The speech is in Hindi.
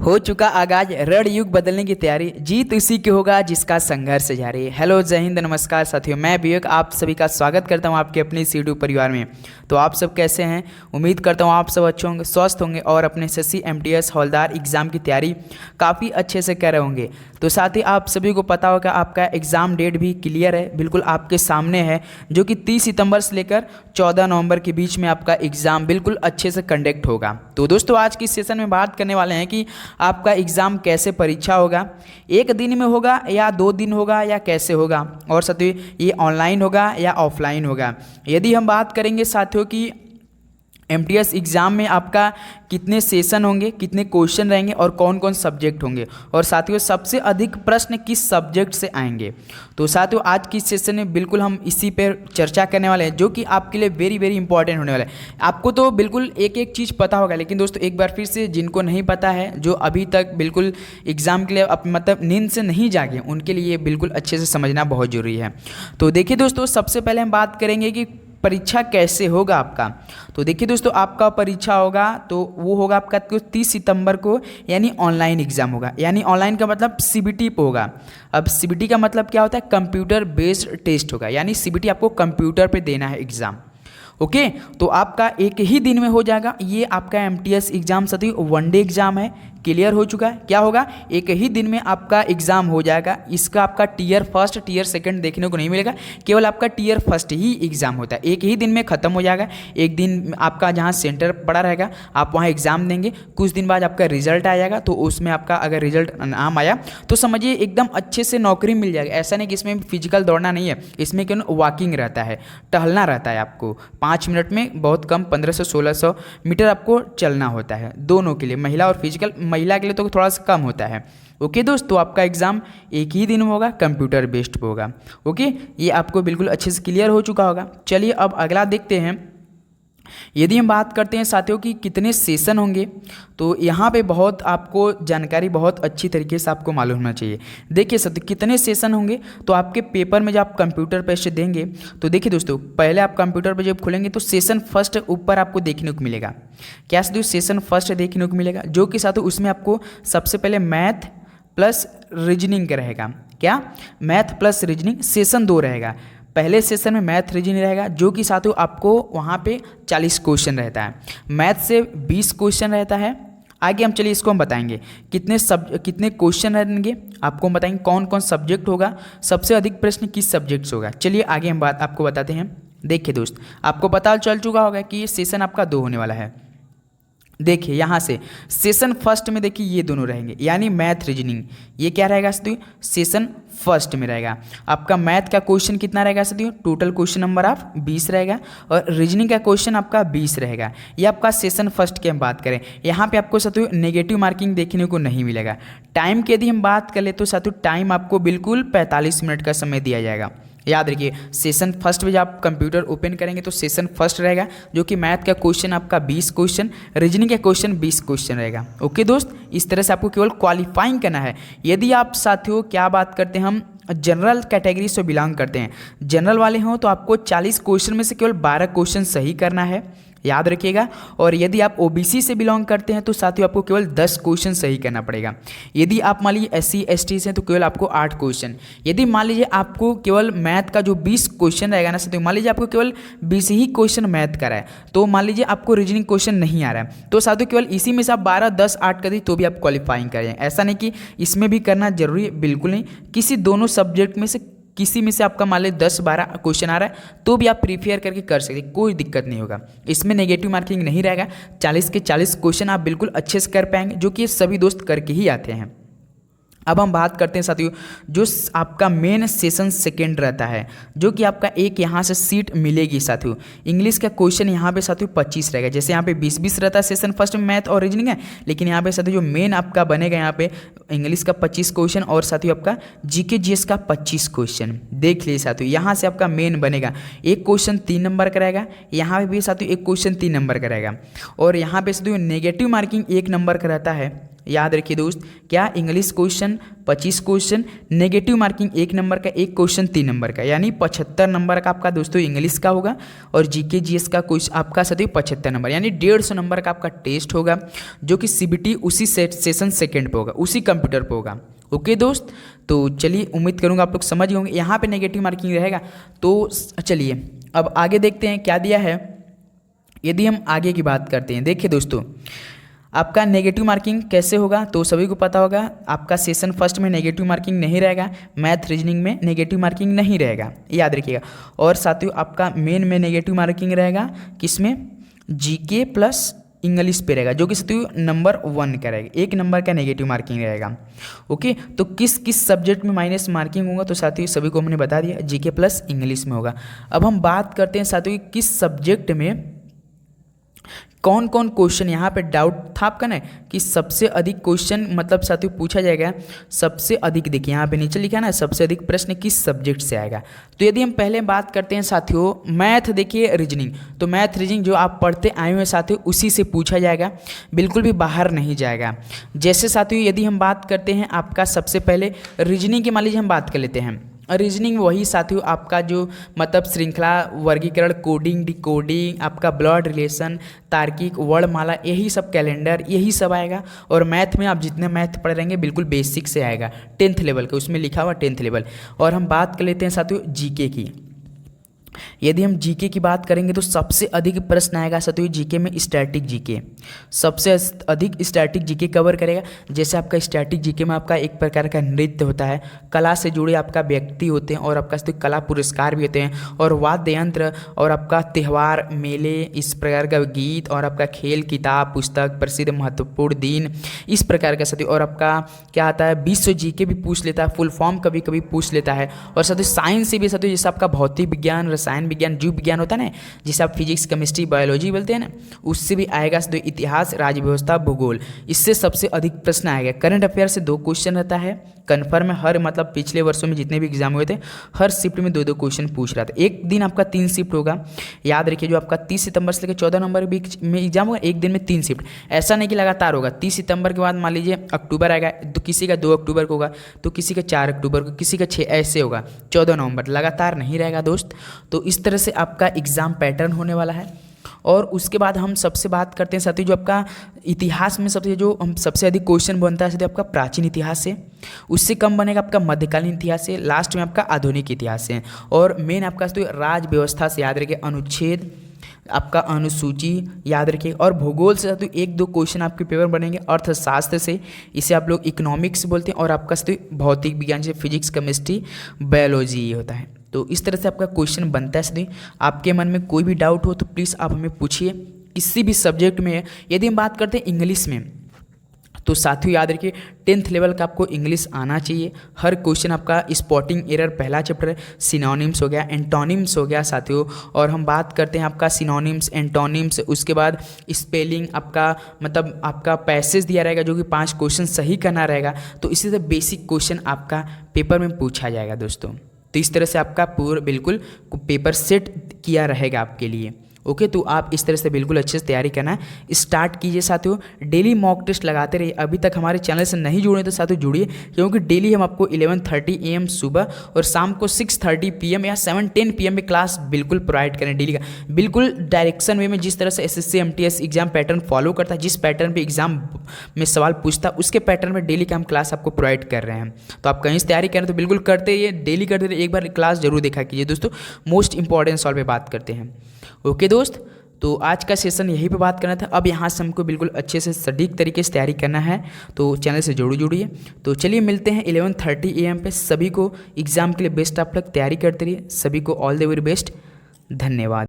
हो चुका आगाज रण युग बदलने की तैयारी, जीत उसी की होगा जिसका संघर्ष जारी। हेलो, जय हिंद, नमस्कार साथियों, मैं विवेक आप सभी का स्वागत करता हूं आपके अपने सीडू परिवार में। तो आप सब कैसे हैं? उम्मीद करता हूं आप सब अच्छे होंगे, स्वस्थ होंगे और अपने एसएससी एमटीएस हवलदार एग्ज़ाम की तैयारी काफ़ी अच्छे से कर रहे होंगे। तो साथ ही आप सभी को पता होगा आपका एग्ज़ाम डेट भी क्लियर है, बिल्कुल आपके सामने है, जो कि 30 सितंबर से लेकर 14 नवंबर के बीच में आपका एग्ज़ाम बिल्कुल अच्छे से कंडक्ट होगा। तो दोस्तों आज की सेशन में बात करने वाले हैं कि आपका एग्ज़ाम कैसे परीक्षा होगा, एक दिन में होगा या 2 दिन होगा या कैसे होगा, और साथियों ये ऑनलाइन होगा या ऑफलाइन होगा। यदि हम बात करेंगे साथियों कि एमटीएस एग्ज़ाम में आपका कितने सेशन होंगे, कितने क्वेश्चन रहेंगे और कौन कौन सब्जेक्ट होंगे, और साथियों सबसे अधिक प्रश्न किस सब्जेक्ट से आएंगे। तो साथियों आज की सेशन में बिल्कुल हम इसी पर चर्चा करने वाले हैं, जो कि आपके लिए वेरी वेरी इंपॉर्टेंट होने वाला है। आपको तो बिल्कुल एक एक चीज़ पता होगा, लेकिन दोस्तों एक बार फिर से जिनको नहीं पता है, जो अभी तक बिल्कुल एग्ज़ाम के लिए मतलब नींद से नहीं जागे, उनके लिए बिल्कुल अच्छे से समझना बहुत ज़रूरी है। तो देखिए दोस्तों, सबसे पहले हम बात करेंगे कि परीक्षा कैसे होगा आपका। तो देखिए दोस्तों, आपका परीक्षा होगा तो वो होगा आपका 30 सितंबर को, यानी ऑनलाइन एग्ज़ाम होगा। यानी ऑनलाइन का मतलब सीबीटी पे होगा। अब सीबीटी का मतलब क्या होता है? कंप्यूटर बेस्ड टेस्ट होगा, यानी सीबीटी आपको कंप्यूटर पे देना है एग्ज़ाम। ओके, तो आपका एक ही दिन में हो जाएगा ये आपका एमटीएस एग्ज़ाम। साथियों वनडे एग्ज़ाम है, क्लियर हो चुका है। क्या होगा? एक ही दिन में आपका एग्ज़ाम हो जाएगा। इसका आपका टीयर फर्स्ट टीयर सेकंड देखने को नहीं मिलेगा, केवल आपका टीयर फर्स्ट ही एग्ज़ाम होता है। एक ही दिन में ख़त्म हो जाएगा। एक दिन आपका जहाँ सेंटर पड़ा रहेगा आप वहाँ एग्ज़ाम देंगे, कुछ दिन बाद आपका रिजल्ट आ जाएगा। तो उसमें आपका अगर रिजल्ट नाम आया तो समझिए एकदम अच्छे से नौकरी मिल जाएगा। ऐसा नहीं कि इसमें फिजिकल दौड़ना नहीं है, इसमें क्यों वॉकिंग रहता है, टहलना रहता है। आपको 5 मिनट में बहुत कम 1500-1600 मीटर आपको चलना होता है, दोनों के लिए, महिला और फिजिकल। महिला के लिए तो थोड़ा सा कम होता है। ओके दोस्त, तो आपका एग्ज़ाम एक ही दिन में होगा, कंप्यूटर बेस्ड पे होगा। ओके, ये आपको बिल्कुल अच्छे से क्लियर हो चुका होगा। चलिए अब अगला देखते हैं। यदि हम बात करते हैं साथियों कि कितने सेशन होंगे, तो यहाँ पे बहुत आपको जानकारी बहुत अच्छी तरीके से आपको मालूम होना चाहिए। देखिए साथियों कितने सेशन होंगे, तो आपके पेपर में जब आप कंप्यूटर पे से देंगे, तो देखिए दोस्तों पहले आप कंप्यूटर पे जब खोलेंगे तो सेशन फर्स्ट ऊपर आपको देखने को मिलेगा। क्या साथियों? सेशन फर्स्ट देखने को मिलेगा, जो कि साथियों उसमें आपको सबसे पहले मैथ प्लस रीजनिंग का रहेगा। क्या? मैथ प्लस रीजनिंग सेशन 2 रहेगा। पहले सेशन में मैथ रीजनिंग रहेगा, जो कि साथियों आपको वहाँ पे 40 क्वेश्चन रहता है, मैथ से 20 क्वेश्चन रहता है। आगे हम चलिए इसको हम बताएंगे कितने क्वेश्चन रहेंगे, आपको हम बताएंगे कौन कौन सब्जेक्ट होगा, सबसे अधिक प्रश्न किस सब्जेक्ट से होगा। चलिए आगे हम बात आपको बताते हैं। देखिए दोस्त, आपको पता चल चुका होगा कि ये सेशन आपका 2 होने वाला है। देखिए यहाँ से सेशन फर्स्ट में देखिए ये दोनों रहेंगे, यानी मैथ रीजनिंग। ये क्या रहेगा साथियों? सेशन फर्स्ट में रहेगा। आपका मैथ का क्वेश्चन कितना रहेगा साथियों? टोटल क्वेश्चन नंबर आप 20 रहेगा, और रीजनिंग का क्वेश्चन आपका 20 रहेगा। ये आपका सेशन फर्स्ट की हम बात करें, यहाँ पे आपको साथियों नेगेटिव मार्किंग देखने को नहीं मिलेगा। टाइम की यदि हम बात करें तो साथियों टाइम आपको बिल्कुल 45 मिनट का समय दिया जाएगा। याद रखिए, सेशन फर्स्ट में जब आप कंप्यूटर ओपन करेंगे तो सेशन फर्स्ट रहेगा, जो कि मैथ का क्वेश्चन आपका 20 क्वेश्चन, रीजनिंग का क्वेश्चन 20 क्वेश्चन रहेगा। ओके दोस्त, इस तरह से आपको केवल क्वालिफाइंग करना है। यदि आप साथियों क्या बात करते हैं, हम जनरल कैटेगरी से बिलोंग करते हैं, जनरल वाले हों, तो आपको 40 क्वेश्चन में से केवल 12 क्वेश्चन सही करना है, याद रखिएगा। और यदि आप ओबीसी से बिलोंग करते हैं तो साथियों आपको केवल 10 क्वेश्चन सही करना पड़ेगा। यदि आप मान लीजिए SC ST से तो केवल आपको 8 क्वेश्चन। यदि मान लीजिए आपको केवल मैथ का जो 20 क्वेश्चन रहेगा ना साथियों, मान लीजिए आपको केवल 20 ही क्वेश्चन मैथ का है, तो मान लीजिए आपको रीजनिंग क्वेश्चन नहीं आ रहा है, तो साथियों केवल इसी में से आप 12, 10, 8 कर दी तो भी आप क्वालिफाइंग करें। ऐसा नहीं कि इसमें भी करना जरूरी है, बिल्कुल नहीं। किसी दोनों सब्जेक्ट में से किसी में से आपका मान लीजिए 10-12 क्वेश्चन आ रहा है तो भी आप प्रिपेयर करके कर सकते, कोई दिक्कत नहीं होगा। इसमें नेगेटिव मार्किंग नहीं रहेगा। 40 के 40 क्वेश्चन आप बिल्कुल अच्छे से कर पाएंगे, जो कि सभी दोस्त करके ही आते हैं। अब हम बात करते हैं साथियों जो आपका मेन सेशन सेकंड रहता है, जो कि आपका एक यहाँ से सीट मिलेगी साथियों। इंग्लिश का क्वेश्चन यहाँ पे साथियों 25 रहेगा, जैसे यहाँ पे 20-20 रहता है सेशन फर्स्ट में मैथ और रीजनिंग है, लेकिन यहाँ पे साथियों जो मेन आपका बनेगा यहाँ पे इंग्लिश का 25 क्वेश्चन और साथियों आपका जीके जीएस का 25 क्वेश्चन। देख लीजिए साथियों, यहाँ से आपका मेन बनेगा। एक क्वेश्चन 3 नंबर का रहेगा, यहाँ पे भी साथियों एक क्वेश्चन 3 नंबर का रहेगा, और यहाँ पे साथियों नेगेटिव मार्किंग 1 नंबर का रहता है। याद रखिए दोस्त, क्या English question 25 question, negative marking 1 number का, एक क्वेश्चन 3 नंबर का, यानी 75 नंबर का आपका दोस्तों इंग्लिश का होगा। और जीके जीएस का क्वेश्चन आपका साथियों 75 नंबर, यानी 150 नंबर का आपका टेस्ट होगा, जो कि सीबीटी उसी सेशन सेकंड पे होगा, उसी कंप्यूटर पे होगा। ओके दोस्त, तो चलिए उम्मीद करूँगा आप लोग समझ गए होंगे। यहाँ पे नेगेटिव मार्किंग रहेगा। तो चलिए अब आगे देखते हैं क्या दिया है। यदि हम आगे की बात करते हैं, देखिए दोस्तों आपका नेगेटिव मार्किंग कैसे होगा, तो सभी को पता होगा आपका सेशन फर्स्ट में नेगेटिव मार्किंग नहीं रहेगा, मैथ रीजनिंग में नेगेटिव मार्किंग नहीं रहेगा, याद रखिएगा। और साथियों आपका मेन में नेगेटिव मार्किंग रहेगा किसमें, जीके प्लस इंग्लिश पे रहेगा, जो कि साथियों नंबर 1 का रहेगा, 1 नंबर का नेगेटिव मार्किंग रहेगा। ओके, तो किस किस सब्जेक्ट में माइनस मार्किंग होगा, तो साथियों सभी को हमने बता दिया, जीके प्लस इंग्लिश में होगा। अब हम बात करते हैं साथियों किस सब्जेक्ट में कौन कौन क्वेश्चन, यहाँ पे डाउट था आपका ना कि सबसे अधिक क्वेश्चन मतलब साथियों पूछा जाएगा, सबसे अधिक देखिए यहाँ पे नीचे लिखा है ना, सबसे अधिक प्रश्न किस सब्जेक्ट से आएगा। तो यदि हम पहले बात करते हैं साथियों मैथ, देखिए रीजनिंग, तो मैथ रीजनिंग जो आप पढ़ते आए हुए साथियों उसी से पूछा जाएगा, बिल्कुल भी बाहर नहीं जाएगा। जैसे साथियों यदि हम बात करते हैं आपका सबसे पहले रीजनिंग की, मान लीजिए हम बात कर लेते हैं रीजनिंग, वही साथियों आपका जो मतलब श्रृंखला वर्गीकरण, कोडिंग, डिकोडिंग, आपका ब्लड रिलेशन, तार्किक, वर्णमाला, यही सब, कैलेंडर, यही सब आएगा। और मैथ में आप जितने मैथ पढ़ रहेंगे बिल्कुल बेसिक से आएगा, 10th लेवल का, उसमें लिखा हुआ 10th लेवल। और हम बात कर लेते हैं साथियों जीके की। यदि हम जीके की बात करेंगे तो सबसे अधिक प्रश्न आएगा साथियों जीके में स्टैटिक जीके, सबसे अधिक स्टैटिक जीके कवर करेगा। जैसे आपका स्टैटिक जीके में आपका एक प्रकार का नृत्य होता है, कला से जुड़े आपका व्यक्ति होते हैं, और आपका कला पुरस्कार भी होते हैं, और वाद्य यंत्र, और आपका त्यौहार, मेले, इस प्रकार का गीत, और आपका खेल, किताब, पुस्तक, प्रसिद्ध महत्वपूर्ण दिन, इस प्रकार का साथियों। और आपका क्या आता है, विश्व जीके भी पूछ लेता है, फुल फॉर्म कभी कभी पूछ लेता है। और साथियों साइंस से भी साथियों, जैसे आपका भौतिक विज्ञान, रसायन विज्ञान, जीव विज्ञान होता है ना, जिसे आप फिजिक्स, केमिस्ट्री, बायोलॉजी बोलते हैं ना, उससे भी आएगा तो इतिहास, राज्य व्यवस्था, भूगोल, इससे सबसे अधिक प्रश्न आएगा। करंट अफेयर से 2 क्वेश्चन रहता है कन्फर्म है, हर मतलब पिछले वर्षों में जितने भी एग्जाम हुए थे हर शिफ्ट में 2-2 क्वेश्चन पूछ रहा था। एक दिन आपका 3 शिफ्ट होगा, याद रखिए, जो आपका 30 सितंबर से लेकर 14 नवंबर बीच में एग्जाम होगा, एक दिन में 3 शिफ्ट, ऐसा नहीं कि लगातार होगा। 30 सितंबर के बाद मान लीजिए अक्टूबर आएगा, तो किसी का 2 अक्टूबर को होगा, तो किसी का 4 अक्टूबर को, किसी का 6, ऐसे होगा, 14 नवंबर, लगातार नहीं रहेगा दोस्त। तो इस तरह से आपका एग्ज़ाम पैटर्न होने वाला है। और उसके बाद हम सबसे बात करते हैं साथियों, जो आपका इतिहास में सबसे अधिक क्वेश्चन बनता है साथियों आपका प्राचीन इतिहास से, उससे कम बनेगा आपका मध्यकालीन इतिहास से, लास्ट में आपका आधुनिक इतिहास से, और मेन आपका साथियों राज व्यवस्था से, याद रखिए, अनुच्छेद, आपका अनुसूची, याद रखिए। और भूगोल से साथियों 1-2 क्वेश्चन आपके पेपर बनेंगे, अर्थशास्त्र से, इसे आप लोग इकोनॉमिक्स बोलते हैं, और आपका साथियों भौतिक विज्ञान से फिजिक्स, केमिस्ट्री, बायोलॉजी ये होता है। तो इस तरह से आपका क्वेश्चन बनता है साथियों। आपके मन में कोई भी डाउट हो तो प्लीज़ आप हमें पूछिए, किसी भी सब्जेक्ट में। यदि हम बात करते हैं इंग्लिश में, तो साथियों याद रखिए 10th लेवल का आपको इंग्लिश आना चाहिए। हर क्वेश्चन आपका स्पॉटिंग एरर पहला चैप्टर है, सिनोनिम्स हो गया, एंटोनिम्स हो गया साथियों। और हम बात करते हैं आपका सिनोनिम्स, एंटोनिम्स, उसके बाद स्पेलिंग, आपका मतलब आपका पैसेज दिया रहेगा, जो कि 5 क्वेश्चन सही करना रहेगा। तो इसी तरह बेसिक क्वेश्चन आपका पेपर में पूछा जाएगा दोस्तों। तो इस तरह से आपका पूरा बिल्कुल पेपर सेट किया रहेगा आपके लिए। ओके, तो आप इस तरह से बिल्कुल अच्छे से तैयारी करना स्टार्ट कीजिए साथियों। डेली मॉक टेस्ट लगाते रहिए। अभी तक हमारे चैनल से नहीं जुड़े तो साथियों जुड़िए, क्योंकि डेली हम आपको 11:30 AM सुबह और शाम को 6:30 PM या 7:10 PM में क्लास बिल्कुल प्रोवाइड करें डेली का, बिल्कुल डायरेक्शन वे में। जिस तरह से SSC MTS exam pattern follow करता है, जिस पैटर्न पर एग्जाम में सवाल पूछता है, उसके पैटर्न में डेली का हम क्लास आपको प्रोवाइड कर रहे हैं। तो आप कहीं से तैयारी करें तो बिल्कुल करते रहिए, डेली करते रहिए, एक बार क्लास जरूर देखा कीजिए दोस्तों। मोस्ट इंपॉर्टेंट सवाल पे बात करते हैं। ओके दोस्त, तो आज का सेशन यहीं पे बात करना था। अब यहाँ से हमको बिल्कुल अच्छे से सटीक तरीके से तैयारी करना है, तो चैनल से जुड़िए। तो चलिए मिलते हैं 11:30 AM पे। सभी को एग्ज़ाम के लिए बेस्ट आप लोग तैयारी करते रहिए। सभी को ऑल द वेरी बेस्ट। धन्यवाद।